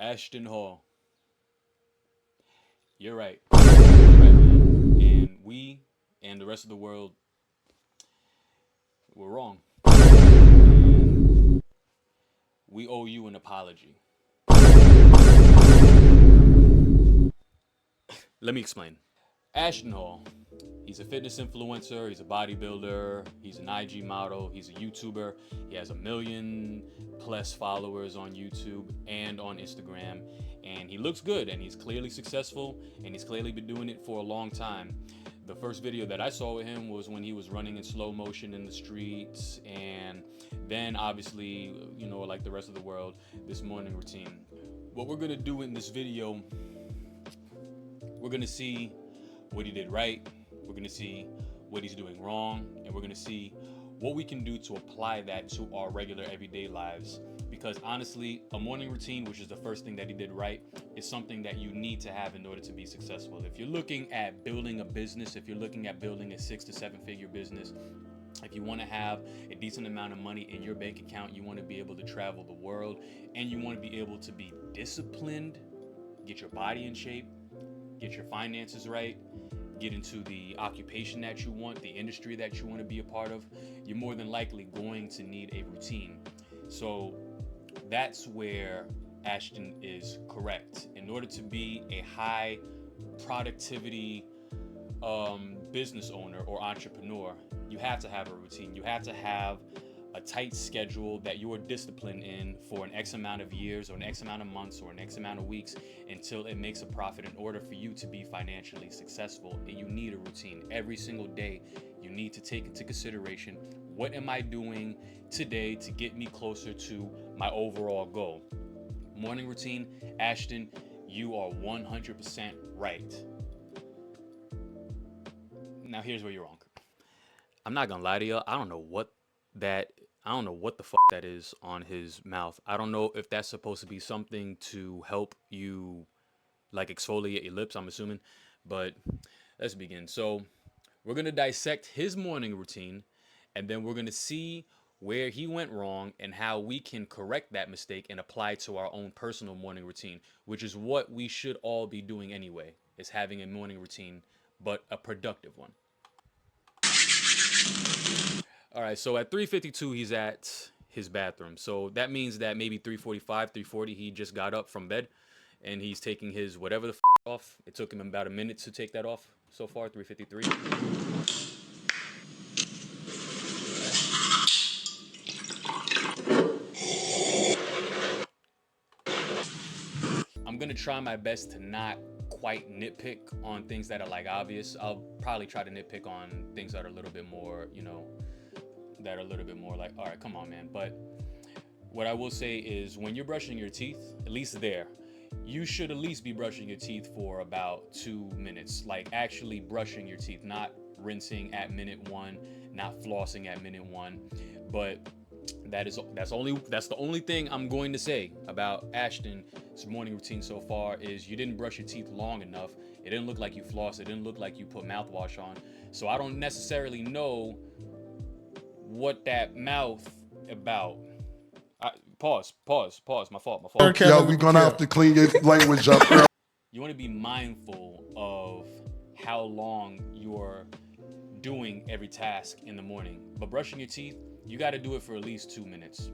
Ashton Hall. You're right. You're right, man. And we and the rest of the world were wrong. And we owe you an apology. Let me explain. Ashton Hall. He's a fitness influencer, he's a bodybuilder, he's an IG model, he's a YouTuber. He has 1 million+ followers on YouTube and on Instagram. And he looks good and he's clearly successful and he's clearly been doing it for a long time. The first video that I saw with him was when he was running in slow motion in the streets, and then obviously, like the rest of the world, this morning routine. What we're gonna do in this video, we're gonna see what he did right, we're gonna see what he's doing wrong, and we're gonna see what we can do to apply that to our regular everyday lives. Because honestly, a morning routine, which is the first thing that he did right, is something that you need to have in order to be successful. If you're looking at building a business, if you're looking at building a 6 to 7 figure business, if you want to have a decent amount of money in your bank account, you want to be able to travel the world, and you want to be able to be disciplined, get your body in shape, get your finances right, get into the occupation that you want, the industry that you want to be a part of, you're more than likely going to need a routine. So that's where Ashton is correct. In order to be a high productivity business owner or entrepreneur, you have to have a routine. You have to have a tight schedule that you are disciplined in for an X amount of years or an X amount of months or an X amount of weeks until it makes a profit. In order for you to be financially successful, you need a routine. Every single day, you need to take into consideration, what am I doing today to get me closer to my overall goal? Morning routine, Ashton, you are 100% right. Now here's where you're wrong. I'm not gonna lie to you. I don't know what the fuck that is on his mouth. I don't know if that's supposed to be something to help you like exfoliate your lips, I'm assuming. But let's begin. So we're gonna dissect his morning routine, and then we're gonna see where he went wrong and how we can correct that mistake and apply it to our own personal morning routine, which is what we should all be doing anyway, is having a morning routine, but a productive one. All right, so at 3:52, he's at his bathroom. So that means that maybe 3:45, 3:40, he just got up from bed and he's taking his whatever the off. It took him about a minute to take that off so far, 3:53. I'm gonna try my best to not quite nitpick on things that are like obvious. I'll probably try to nitpick on things that are a little bit more, that are a little bit more like, all right, come on, man. But what I will say is, when you're brushing your teeth, at least there, you should at least be brushing your teeth for about 2 minutes. Like actually brushing your teeth, not rinsing at minute 1, not flossing at minute 1. But that's the only thing I'm going to say about Ashton's morning routine so far is you didn't brush your teeth long enough. It didn't look like you flossed. It didn't look like you put mouthwash on. So I don't necessarily know what that mouth about. Pause. My fault. Yo, we gonna have to clean your language up. You want to be mindful of how long you're doing every task in the morning. But brushing your teeth, you got to do it for at least 2 minutes.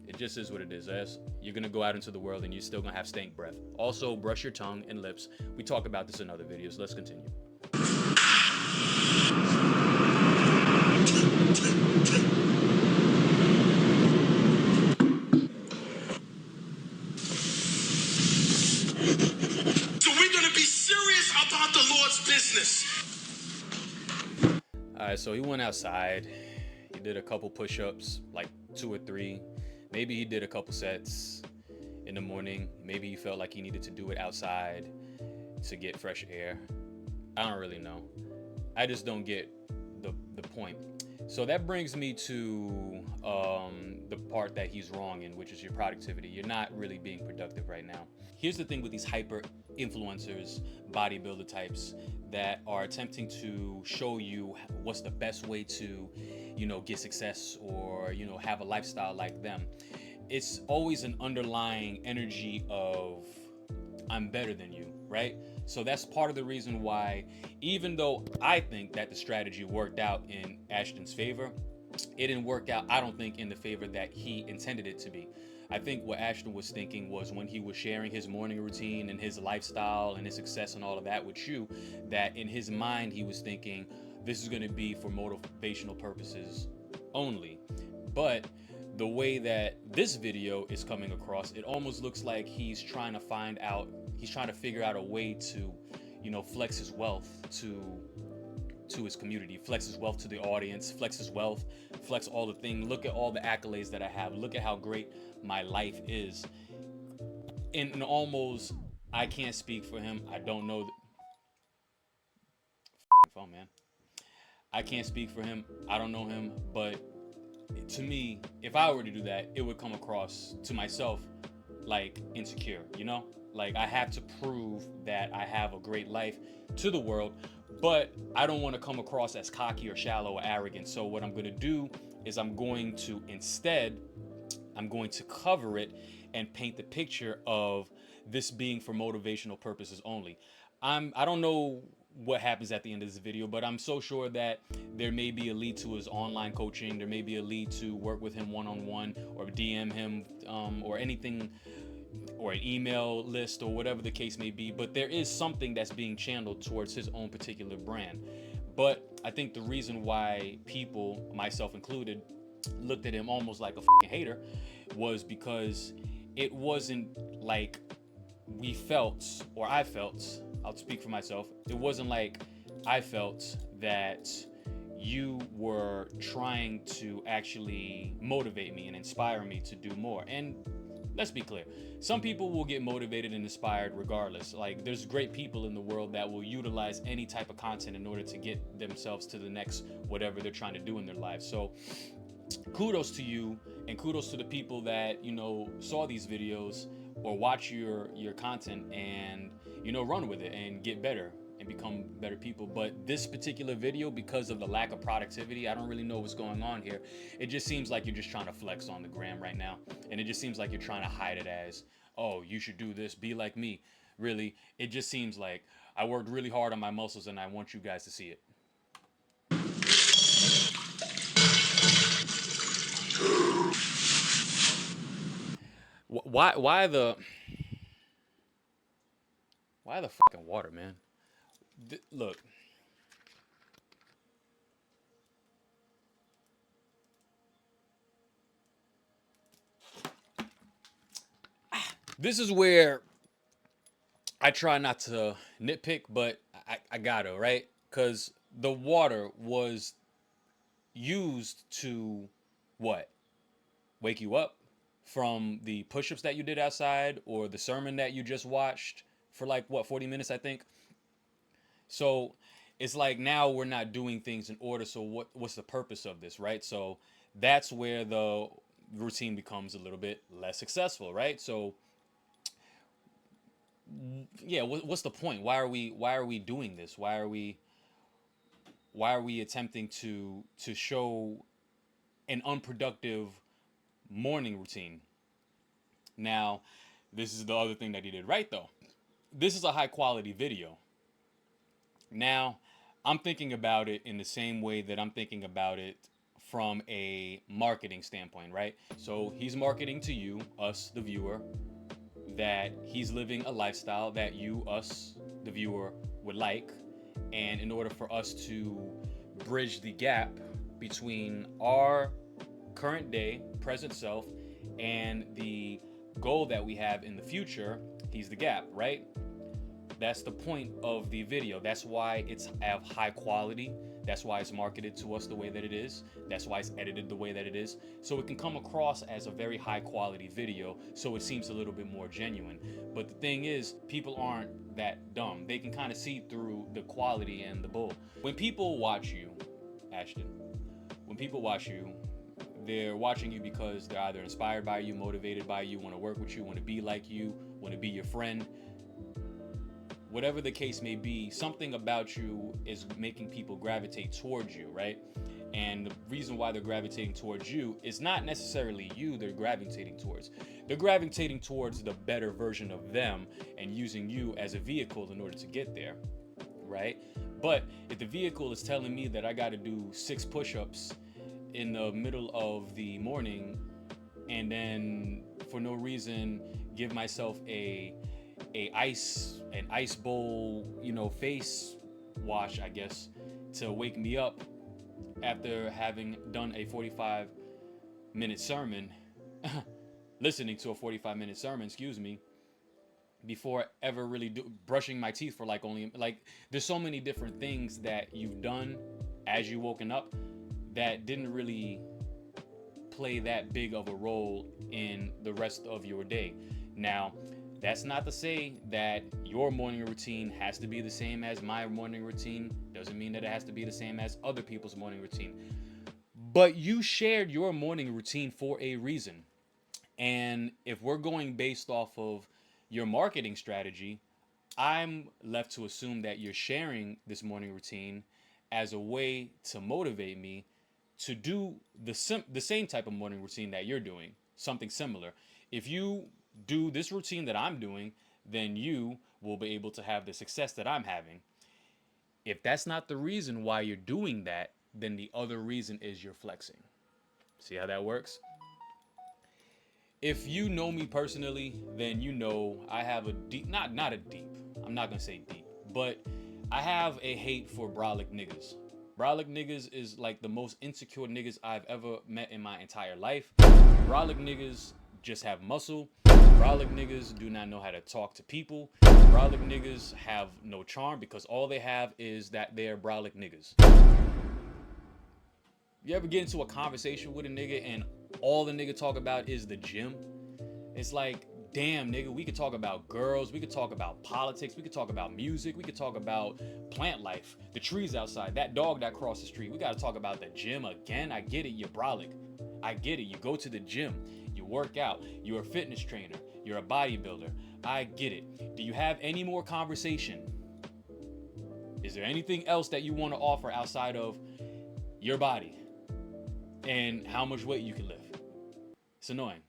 It just is what it is. You're going to go out into the world and you're still going to have stank breath. Also, brush your tongue and lips. We talk about this in other videos. Let's continue. So we're going to be serious about the Lord's business. All right, so he went outside. He did a couple push-ups, like 2 or 3. Maybe he did a couple sets in the morning. Maybe he felt like he needed to do it outside to get fresh air. I don't really know. I just don't get the point. So that brings me to the part that he's wrong in, which is your productivity. You're not really being productive right now. Here's the thing with these hyper influencers, bodybuilder types that are attempting to show you what's the best way to, get success or, have a lifestyle like them. it's always an underlying energy of I'm better than you, right? So that's part of the reason why, even though I think that the strategy worked out in Ashton's favor, it didn't work out, I don't think, in the favor that he intended it to be. I think what Ashton was thinking was, when he was sharing his morning routine and his lifestyle and his success and all of that with you, that in his mind he was thinking this is going to be for motivational purposes only. But the way that this video is coming across, it almost looks like he's trying to figure out a way to, flex his wealth to his community, flex his wealth to the audience, flex his wealth, flex all the things. Look at all the accolades that I have. Look at how great my life is. And almost, I can't speak for him. I don't know. Phone, man. I can't speak for him. I don't know him, but to me, if I were to do that, it would come across to myself like insecure, Like, I have to prove that I have a great life to the world, but I don't want to come across as cocky or shallow or arrogant. So what I'm going to do is I'm going to cover it and paint the picture of this being for motivational purposes only. I don't know what happens at the end of this video, but I'm so sure that there may be a lead to his online coaching. There may be a lead to work with him one-on-one, or DM him, or anything, or an email list, or whatever the case may be. But there is something that's being channeled towards his own particular brand. But I think the reason why people, myself included, looked at him almost like a fucking hater was because it wasn't like we felt, or I felt, I'll speak for myself, it wasn't like I felt that you were trying to actually motivate me and inspire me to do more. And let's be clear, some people will get motivated and inspired regardless. Like, there's great people in the world that will utilize any type of content in order to get themselves to the next whatever they're trying to do in their lives. So kudos to you, and kudos to the people that, saw these videos or watch your content and, run with it and get better and become better people. But this particular video, because of the lack of productivity, I don't really know what's going on here. It just seems like you're just trying to flex on the gram right now. And it just seems like you're trying to hide it as, oh, you should do this, be like me. Really, it just seems like I worked really hard on my muscles and I want you guys to see it. Why the fucking water, man? Look. This is where I try not to nitpick, but I gotta, right? Because the water was used to what? Wake you up from the push-ups that you did outside, or the sermon that you just watched for 40 minutes, I think. So it's like, now we're not doing things in order. So what's the purpose of this, right? So that's where the routine becomes a little bit less successful, right? So yeah, what's the point? Why are we doing this? Why are we attempting to show an unproductive morning routine? Now, this is the other thing that he did right, though. This is a high quality video. Now, I'm thinking about it in the same way that I'm thinking about it from a marketing standpoint, right? So he's marketing to you, us, the viewer, that he's living a lifestyle that you, us, the viewer, would like. And in order for us to bridge the gap between our current day, present self, and the goal that we have in the future, he's the gap, right? That's the point of the video. That's why it's of high quality. That's why it's marketed to us the way that it is. That's why it's edited the way that it is. So it can come across as a very high quality video, so it seems a little bit more genuine. But the thing is, people aren't that dumb. They can kind of see through the quality and the bull. When people watch you, Ashton, when people watch you, they're watching you because they're either inspired by you, motivated by you, want to work with you, want to be like you, want to be your friend. Whatever the case may be, something about you is making people gravitate towards you, right? And the reason why they're gravitating towards you is not necessarily you they're gravitating towards. They're gravitating towards the better version of them and using you as a vehicle in order to get there, right? But if the vehicle is telling me that I got to do 6 push-ups in the middle of the morning, and then for no reason give myself an ice bowl, face wash, I guess, to wake me up after having done a 45-minute sermon, listening to a 45-minute sermon, before ever really brushing my teeth for there's so many different things that you've done as you woken up that didn't really play that big of a role in the rest of your day. Now, that's not to say that your morning routine has to be the same as my morning routine. Doesn't mean that it has to be the same as other people's morning routine. But you shared your morning routine for a reason. And if we're going based off of your marketing strategy, I'm left to assume that you're sharing this morning routine as a way to motivate me to do the same type of morning routine that you're doing, something similar. If you do this routine that I'm doing, then you will be able to have the success that I'm having. If that's not the reason why you're doing that, then the other reason is you're flexing. See how that works? If you know me personally, then you know I have a deep, not a deep, I'm not gonna say deep, but I have a hate for brolic niggas. Brolic niggas is like the most insecure niggas I've ever met in my entire life. Brolic niggas just have muscle. Brolic niggas do not know how to talk to people. Brolic niggas have no charm because all they have is that they're brolic niggas. You ever get into a conversation with a nigga and all the nigga talk about is the gym? It's like, damn, nigga, we could talk about girls, we could talk about politics, we could talk about music, we could talk about plant life, the trees outside, that dog that crossed the street. We gotta talk about the gym again. I get it, you're brolic. I get it. You go to the gym, you work out, you're a fitness trainer, you're a bodybuilder. I get it. Do you have any more conversation? Is there anything else that you want to offer outside of your body and how much weight you can lift? It's annoying.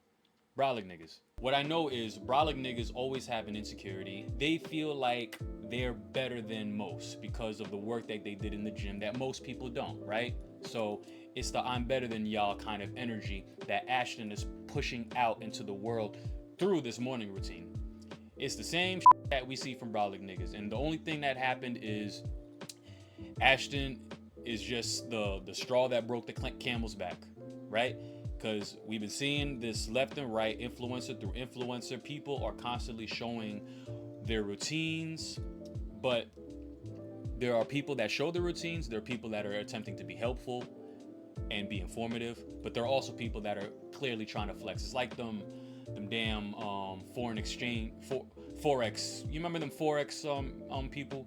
Brolic niggas. What I know is brolic niggas always have an insecurity. They feel like they're better than most because of the work that they did in the gym that most people don't, right? So it's the I'm better than y'all kind of energy that Ashton is pushing out into the world through this morning routine. It's the same that we see from brolic niggas. And the only thing that happened is Ashton is just the straw that broke the camel's back, right? Because we've been seeing this left and right, influencer through influencer. People are constantly showing their routines, but there are people that show their routines. There are people that are attempting to be helpful and be informative, but there are also people that are clearly trying to flex. It's like them damn foreign exchange, Forex. You remember them Forex people?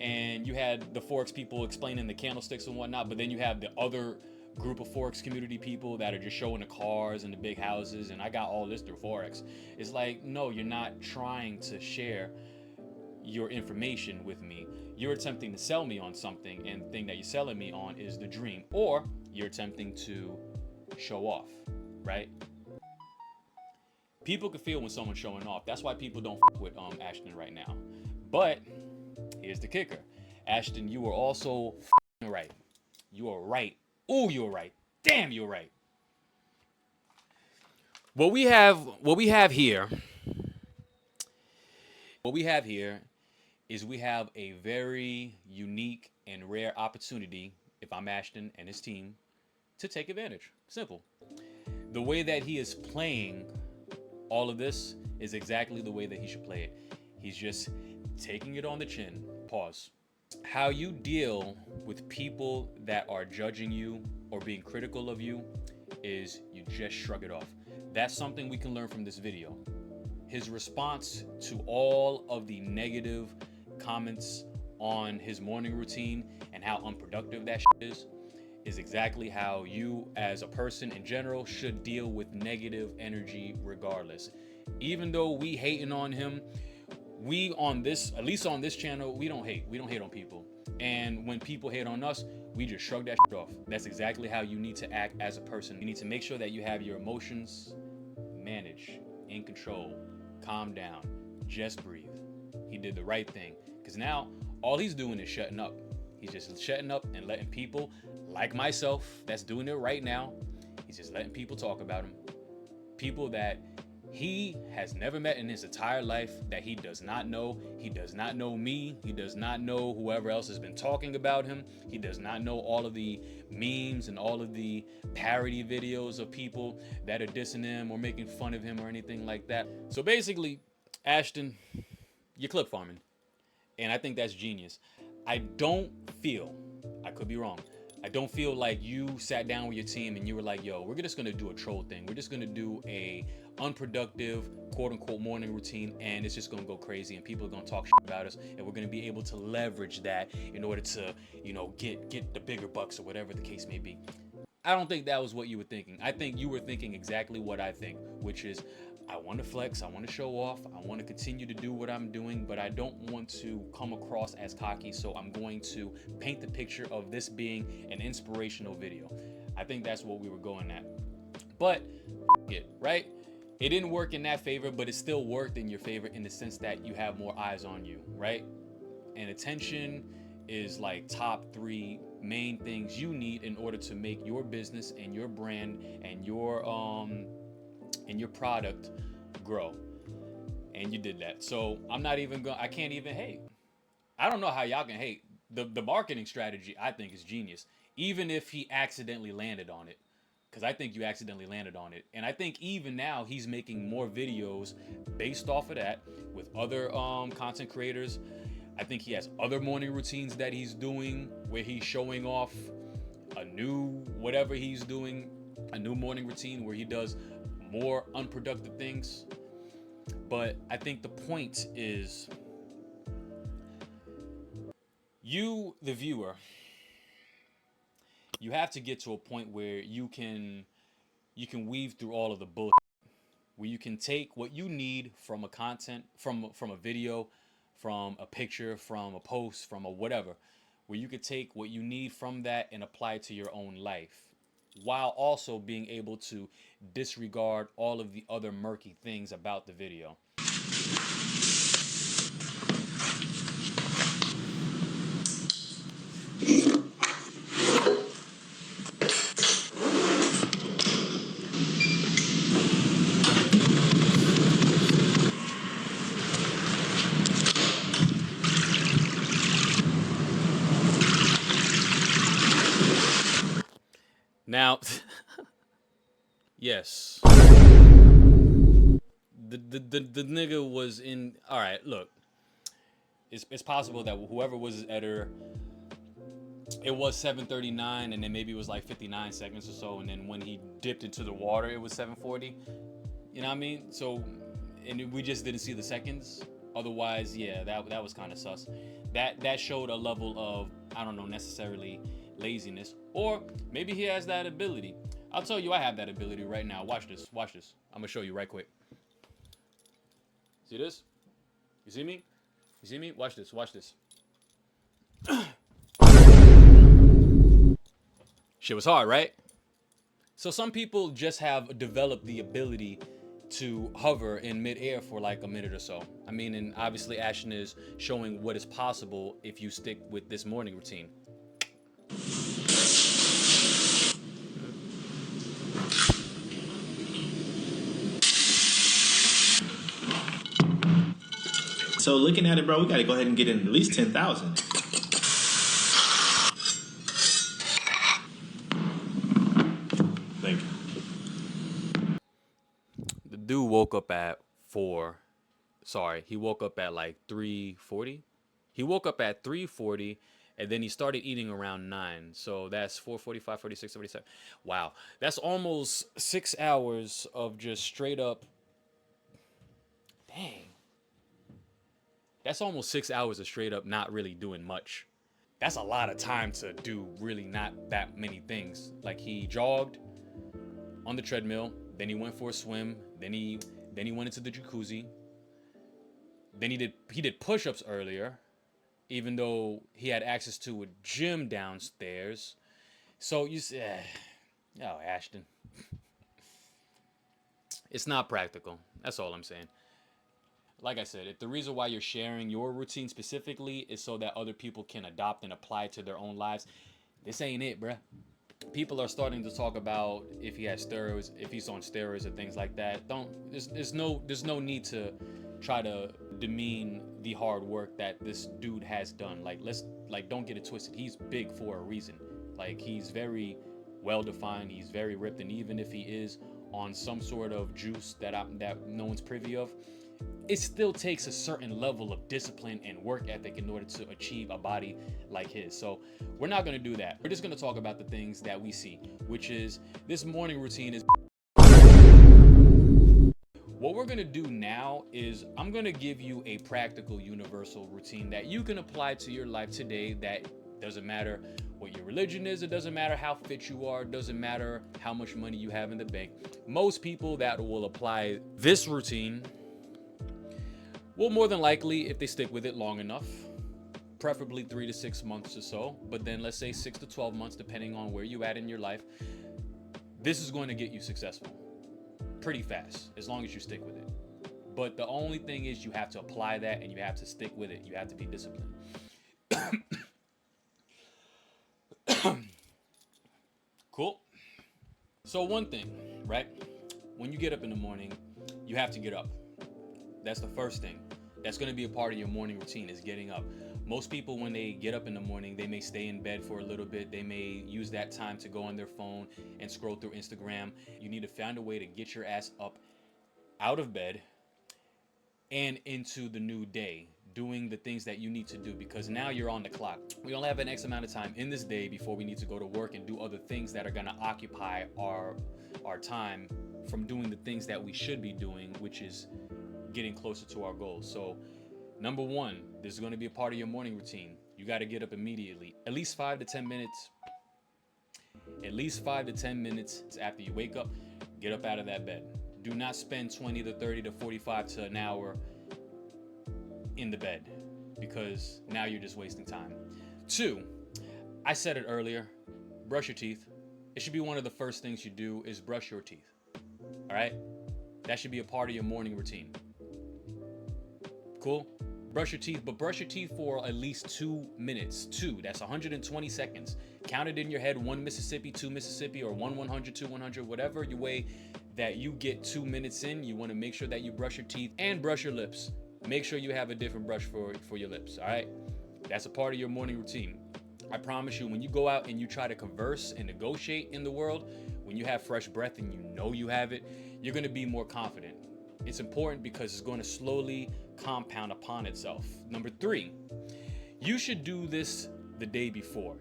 And you had the Forex people explaining the candlesticks and whatnot, but then you have the other group of Forex community people that are just showing the cars and the big houses, and I got all this through Forex. It's like, no, you're not trying to share your information with me. You're attempting to sell me on something, and the thing that you're selling me on is the dream, or you're attempting to show off, right? People can feel when someone's showing off. That's why people don't f with Ashton right now. But here's the kicker. Ashton, you were also right. You are right. Ooh, you're right. Damn, you're right. What we have here is we have a very unique and rare opportunity, if I'm Ashton and his team, to take advantage. Simple. The way that he is playing all of this is exactly the way that he should play it. He's just taking it on the chin. Pause. How you deal with people that are judging you or being critical of you is you just shrug it off. That's something we can learn from this video. His response to all of the negative comments on his morning routine and how unproductive that is exactly how you as a person in general should deal with negative energy regardless. Even though we hating on him, we on this, at least on this channel, we don't hate on people. And when people hate on us, we just shrug that shit off. That's exactly how you need to act as a person. You need to make sure that you have your emotions managed, in control, calm down, just breathe. He did the right thing. Because now, all he's doing is shutting up. He's just shutting up and letting people, like myself, that's doing it right now, he's just letting people talk about him. People that he has never met in his entire life, that he does not know. He does not know me. He does not know whoever else has been talking about him. He does not know all of the memes and all of the parody videos of people that are dissing him or making fun of him or anything like that. So basically, Ashton, you're clip farming. And I think that's genius. I don't feel, I could be wrong, I don't feel like you sat down with your team and you were like, yo, we're just gonna do a troll thing. We're just gonna do a unproductive, quote unquote, morning routine, and it's just gonna go crazy and people are gonna talk shit about us, and we're gonna be able to leverage that in order to, get the bigger bucks or whatever the case may be. I don't think that was what you were thinking. I think you were thinking exactly what I think, which is I want to flex, I want to show off, I want to continue to do what I'm doing, but I don't want to come across as cocky, so I'm going to paint the picture of this being an inspirational video. I think that's what we were going at. But it, right? It didn't work in that favor, but it still worked in your favor in the sense that you have more eyes on you, right? And attention is like top 3 main things you need in order to make your business and your brand and your product grow. And you did that. So I can't even hate. I don't know how y'all can hate. The marketing strategy I think is genius. Even if he accidentally landed on it. Because I think you accidentally landed on it. And I think even now he's making more videos based off of that with other content creators. I think he has other morning routines that he's doing where he's showing off a new whatever he's doing, a new morning routine where he does more unproductive things. But I think the point is you, the viewer, you have to get to a point where you can weave through all of the bullshit, where you can take what you need from a content, from a video, from a picture, from a post, from a whatever, where you could take what you need from that and apply it to your own life, while also being able to disregard all of the other murky things about the video. Now, yes, the nigga was in. All right, look, it's possible that whoever was his editor, it was 7:39, and then maybe it was like 59 seconds or so, and then when he dipped into the water, it was 7:40. You know what I mean? So, and we just didn't see the seconds. Otherwise, yeah, that was kind of sus. That showed a level of, I don't know, necessarily laziness, or maybe he has that ability. I'll tell you, I have that ability right now. Watch this. Watch this. I'm gonna show you right quick. See this? You see me? You see me? Watch this. Watch this. Shit was hard, right? So some people just have developed the ability to hover in midair for like a minute or so. I mean, and obviously Ashton is showing what is possible if you stick with this morning routine. So looking at it, bro, we got to go ahead and get in at least 10,000. Thank you. The dude woke up at 4. Sorry, he woke up at like 3:40. He woke up at 3:40, and then he started eating around 9. So that's 4:45, 46, 47. Wow, that's almost 6 hours of just straight up. Dang. That's almost 6 hours of straight up not really doing much. That's a lot of time to do really not that many things. Like he jogged on the treadmill, then he went for a swim, then he went into the jacuzzi. Then he did push-ups earlier. even though he had access to a gym downstairs. So you say, oh, Ashton, it's not practical. That's all I'm saying. Like I said, if the reason why you're sharing your routine specifically is so that other people can adopt and apply it to their own lives, this ain't it, bruh. People are starting to talk about if he has steroids, if he's on steroids or things like that. There's no need to try to demean the hard work that this dude has done. Like don't get it twisted. He's big for a reason. Like he's very well defined. He's very ripped, and even if he is on some sort of juice that no one's privy of, it still takes a certain level of discipline and work ethic in order to achieve a body like his. So we're not going to do that. We're just going to talk about the things that we see, which is this morning routine is. What we're going to do now is I'm going to give you a practical universal routine that you can apply to your life today. That doesn't matter what your religion is, it doesn't matter how fit you are, it doesn't matter how much money you have in the bank. Most people that will apply this routine will more than likely, if they stick with it long enough, preferably 3 to 6 months or so, but then let's say 6 to 12 months, depending on where you at in your life, this is going to get you successful pretty fast, as long as you stick with it. But the only thing is you have to apply that and you have to stick with it. You have to be disciplined. Cool. So one thing, right? When you get up in the morning, you have to get up. That's the first thing. That's going to be a part of your morning routine, is getting up. Most people, when they get up in the morning, they may stay in bed for a little bit. They may use that time to go on their phone and scroll through Instagram. You need to find a way to get your ass up out of bed and into the new day, doing the things that you need to do, because now you're on the clock. We only have an X amount of time in this day before we need to go to work and do other things that are going to occupy our time from doing the things that we should be doing, which is getting closer to our goals. So number one, this is going to be a part of your morning routine. You got to get up immediately, at least 5 to 10 minutes. At least 5 to 10 minutes after you wake up, get up out of that bed. Do not spend 20 to 30 to 45 to an hour in the bed, because now you're just wasting time. 2, I said it earlier, brush your teeth. It should be one of the first things you do, is brush your teeth. All right? That should be a part of your morning routine. Cool? Brush your teeth, but brush your teeth for at least 2 minutes. That's 120 seconds. Count it in your head, 1 Mississippi, 2 Mississippi, or 1 100, 2 100, whatever your way that you get 2 minutes in. You want to make sure that you brush your teeth and brush your lips. Make sure you have a different brush for your lips, all right? That's a part of your morning routine. I promise you, when you go out and you try to converse and negotiate in the world, when you have fresh breath and you know you have it, you're going to be more confident. It's important because it's going to slowly compound upon itself. Number 3, you should do this the day before.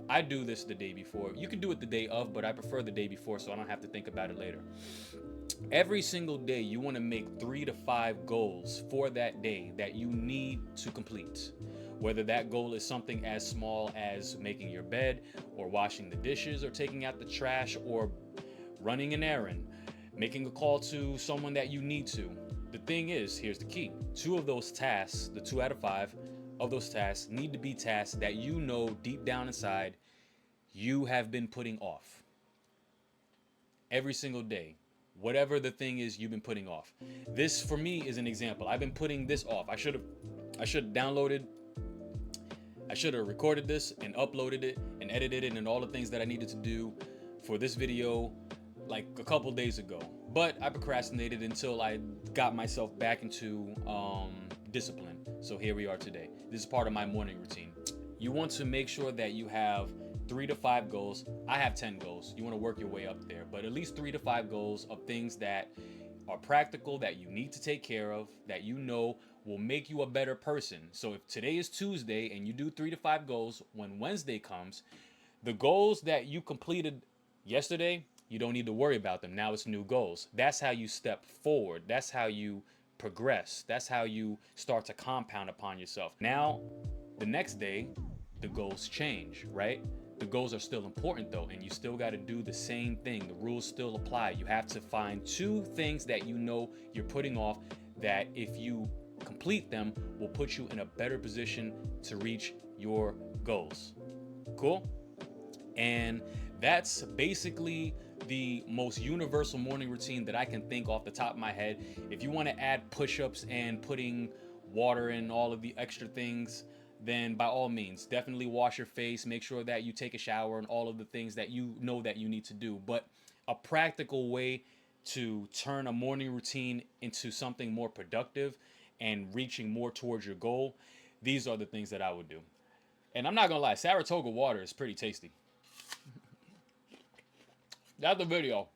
I do this the day before. You can do it the day of, but I prefer the day before so I don't have to think about it later. Every single day, you want to make 3 to 5 goals for that day that you need to complete. Whether that goal is something as small as making your bed, or washing the dishes, or taking out the trash, or running an errand, making a call to someone that you need to. The thing is, here's the key. 2 of those tasks, the 2 out of 5 of those tasks, need to be tasks that you know deep down inside you have been putting off. Every single day. Whatever the thing is you've been putting off. This, for me, is an example. I've been putting this off. I should have recorded this and uploaded it and edited it and all the things that I needed to do for this video like a couple days ago. But I procrastinated until I got myself back into discipline. So here we are today. This is part of my morning routine. You want to make sure that you have 3 to 5 goals. I have 10 goals. You want to work your way up there, but at least 3 to 5 goals of things that are practical, that you need to take care of, that you know will make you a better person. So if today is Tuesday and you do 3 to 5 goals, when Wednesday comes, the goals that you completed yesterday, you don't need to worry about them. Now it's new goals. That's how you step forward. That's how you progress. That's how you start to compound upon yourself. Now, the next day, the goals change, right? The goals are still important though, and you still got to do the same thing. The rules still apply. You have to find 2 things that you know you're putting off, that if you complete them will put you in a better position to reach your goals. Cool? And that's basically the most universal morning routine that I can think off the top of my head. If you want to add push-ups and putting water in all of the extra things, then by all means, definitely wash your face, make sure that you take a shower and all of the things that you know that you need to do. But a practical way to turn a morning routine into something more productive and reaching more towards your goal, these are the things that I would do. And I'm not gonna lie, Saratoga water is pretty tasty. That's the video.